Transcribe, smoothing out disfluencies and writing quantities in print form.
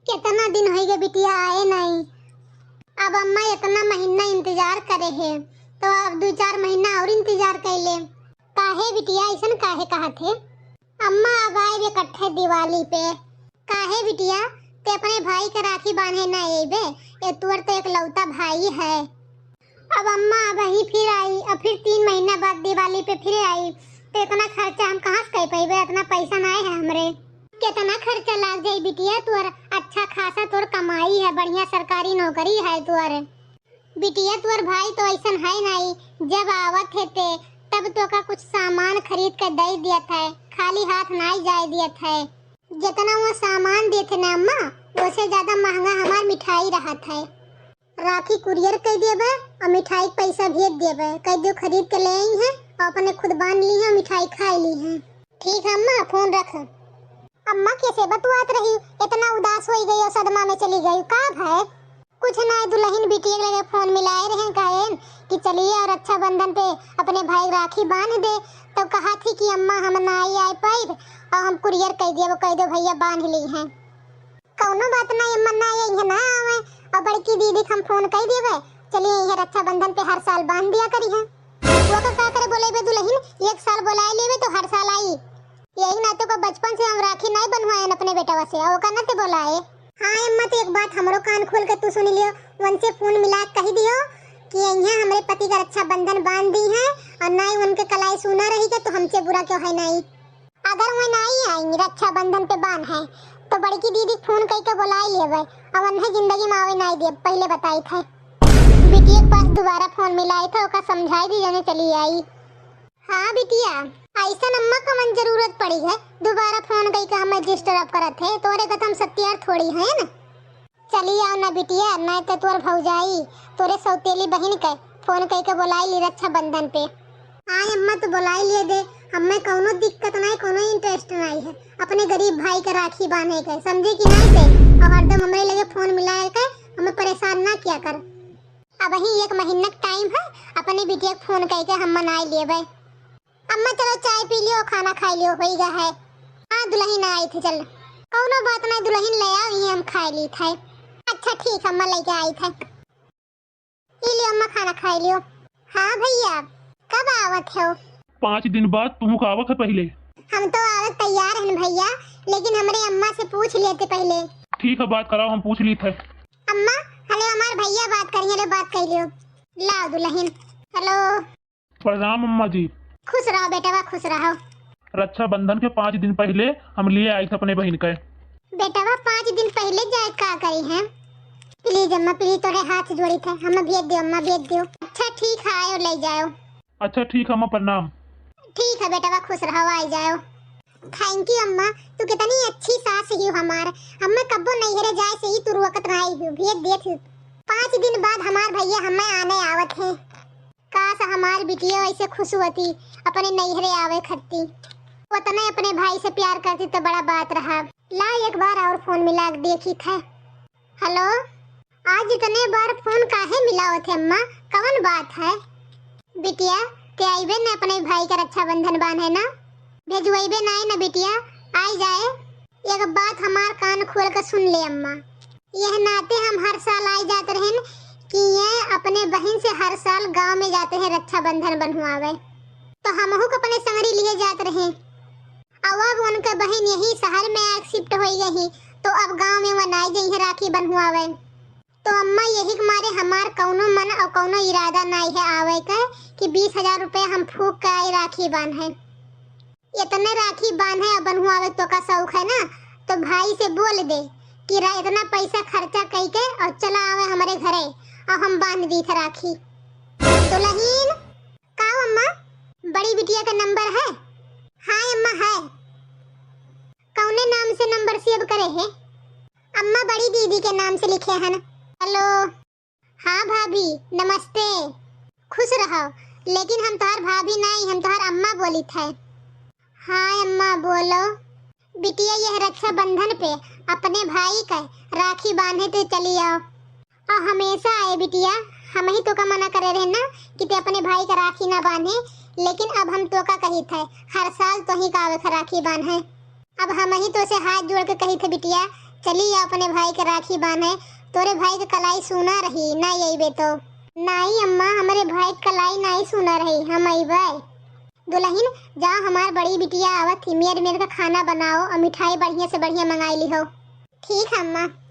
कितना दिन हो गए बिटिया आए नहीं। अब अम्मा इतना महीना इंतजार करे है तो अब 2-4 महीना और इंतजार कर ले। काहे बिटिया ऐसा काहे कहा थे? अम्मा अब आए वे इकट्ठे दिवाली पे। काहे बिटिया ते अपने भाई के राखी बांधे ना आइबे? ये तुअर तो एक लौता भाई है। अब अम्मा अब ही फिर आई, अब फिर 3 महीना बाद दिवाली पे फिर आई तो इतना खर्चा हम कहाँ से कर पाइबे? इतना पैसा नहीं है हमरे। कितना खर्चा लाग जाए बिटिया? तुअर अच्छा खासा तोर कमाई है, बढ़िया सरकारी नौकरी है तुअर। बिटिया तुअर भाई तो ऐसा है नहीं, जब आवत है ते तब तो का कुछ सामान खरीद कर दे दिया था, खाली हाथ नहीं जाए दिया था। जितना वो सामान देते ना अम्मा उससे ज्यादा महंगा हमार मिठाई रहा था। राखी कुरियर कर देबे और मिठाई पैसा भेज देबे, कह दो खरीद के ले आई है और अपने खुद बांध ली है, मिठाई खा ली है। ठीक है अम्मा, फोन रख। अम्मा कैसे बतुआत रही? इतना उदास हो गई और सदमा में चली गई का भाई? कुछ नहीं, दुल्हन बिटिया लगे फोन मिलाए रहे कहे कि चलिए और रक्षाबंधन पे अपने भाई राखी बांध दे। तो कहा थी कि अम्मा हम ना आए पाए और हम कुरियर कह दिए, वो कह दो भैया बांध ली हैं। कौनो बात नहीं अम्मा, ना आई है ना आवे और बड़की दीदी हम फोन कह देवे, चलिए ये रक्षाबंधन पे हर साल बांध दिया करी है। वो का करे बोले बे दुल्हन, एक साल बुलाए लेवे तो हर साल आई। यही ना तो को बचपन से हम राखी नहीं बनवाए अपने बेटा से, वो का ना ते बोलाए। हाँ अम्मा, तो एक बात हमरो कान खोल के तू सुन लियो, उनसे फोन मिला कह दियो कि यहाँ हमारे पति का रक्षाबंधन बांध दी है और ना ही उनके कलाई सुना रही तो हमसे बुरा क्यों है नहीं। अगर वो नहीं आई रक्षाबंधन पे बांध है तो बड़की दीदी फोन करके बुलाई लेवे और उन्हें जिंदगी में आवे नहीं दे, पहले बताई था। बिटिया के पास दोबारा फोन मिलाई था, ओका समझाई दी जाने चली आई। हाँ बिटिया, ऐसा अम्मा का मन जरूरत पड़ी है दोबारा फोन करके हमें डिस्टर्ब करत है, तोरे का हम सत्यार थोड़ी है ना। चली आओ ना बिटिया, नहीं तो तोर भौजाई तोरे सौतेली बहन के फोन करके बुलाई ली रक्षाबंधन पे। हाँ अम्मा, तो बुलाई लिए दे, हमें कोनो दिक्कत नहीं, कोनो इंटरेस्ट नहीं है अपने गरीब भाई के राखी बांधे के, समझे कि नहीं से? और हरदम हमारे लगे फोन मिला के हमें परेशान ना किया कर। अब ही 1 महीना टाइम है, अपनी बिटिया को फोन करके हम मनाई लेवे। अम्मा चलो चाय पी लियो, खाना खा लियो, हो गया है। हाँ दुल्हन आई थी, चल कौनो बात नहीं, दुल्हन ले आओ, ये हम खा ली थे। अच्छा ठीक, अम्मा लेके आई थे। ये लियो अम्मा, खाना खा लियो। हाँ भैया, कब आवत हो? 5 दिन बाद तुम का आवत है पहले। हम तो आवत तैयार हैं भैया, लेकिन हमारे अम्मा से पूछ लेते पहले। ठीक है, बात कराओ, हम पूछ ली थे। अम्मा हेलो, हमारे भैया बात करिए, ले बात कर लियो। लाओ दुल्हन। हेलो। प्रणाम अम्मा जी। खुश रहो बेटा, खुश रहो। रक्षाबंधन के 5 दिन पहले हम लिए आई थे अपने बहन के। बेटा 5 दिन पहले जाए का करी है? प्लीज अम्मा प्लीज, तोरे हाथ जोड़ी थे, हमें भेज दियो अम्मा, भेज दियो। अच्छा ठीक है, आयो ले जाओ। अच्छा ठीक है अम्मा, प्रणाम। ठीक है बेटा, खुश रहो, आ जाओ। थैंक यू अम्मा, तू कितनी अच्छी सास ही हमार। हमें कब्बो नहीं हरे जाए से ही तू रुकत रही हूँ, भेज दे थी। 5 दिन बाद हमार भैया हमें आने आवत है। काश हमार बिटिया ऐसे खुश होती, अपने नैहरे आवे खत्ती, उतने अपने भाई से प्यार करती तो बड़ा बात रहा। ला एक बार और फोन मिला के देखी था। हेलो, आज इतने बार फोन काहे मिलाओ थे अम्मा, कौन बात है? बिटिया ते आइबे ना अपने भाई का रक्षाबंधन बांधे ना, भेजवाइबे ना ना बिटिया, आई जाए। एक बात हमार कान खोल कर सुन ले अम्मा, यह नाते हम हर साल आई जाते रहे कि ये अपने बहन से हर साल गांव में जाते हैं रक्षाबंधन बनवावे, तो हमहू को अपने संगरी लिए जाते रहे। अब उनका बहन यही शहर में शिफ्ट हो गई तो अब गांव में वो नहीं गई है राखी बनवावे। तो अम्मा यही के मारे हमार कौनो मन और कौनो इरादा नहीं है आवे का कि 20,000 रुपए हम फूक के आई राखी बांधे। इतने राखी बांधे और बनवावे तो का शौक है ना, तो भाई से बोल दे कि इतना पैसा खर्चा करके और चला आवे हमारे घरे और हम बांध दी थे राखी। दुल्हन का अम्मा, बड़ी बिटिया का नंबर है? हाँ अम्मा है। कौने नाम से नंबर सेव करे है? अम्मा बड़ी दीदी के नाम से लिखे हैं। हेलो। हाँ भाभी नमस्ते, खुश रहो, लेकिन हम तोहर भाभी नहीं, हम तोहर अम्मा बोली थे। हाँ अम्मा बोलो। बिटिया यह रक्षाबंधन पे अपने भाई का राखी बांधे तो चली आओ, और हमेशा आए बिटिया, हम ही तो का मना करे रहे ना कि ते अपने भाई का राखी ना बांधे, लेकिन अब हम तो का कही थे हर साल तो ही का आवे राखी बांधे। अब हम ही तो से हाथ जोड़ के कही थे बिटिया चली अपने भाई के राखी बांधे। तोरे भाई के कलाई सुना रही ना अइबे तो। नहीं अम्मा, हमारे भाई के कलाई नहीं सुना रही, हम अइबे। दुल्हन जा, हमार बड़ी बिटिया आवत थी, मेरे का खाना बनाओ और मिठाई बढ़िया से बढ़िया मंगाई ली हो। ठीक है अम्मा।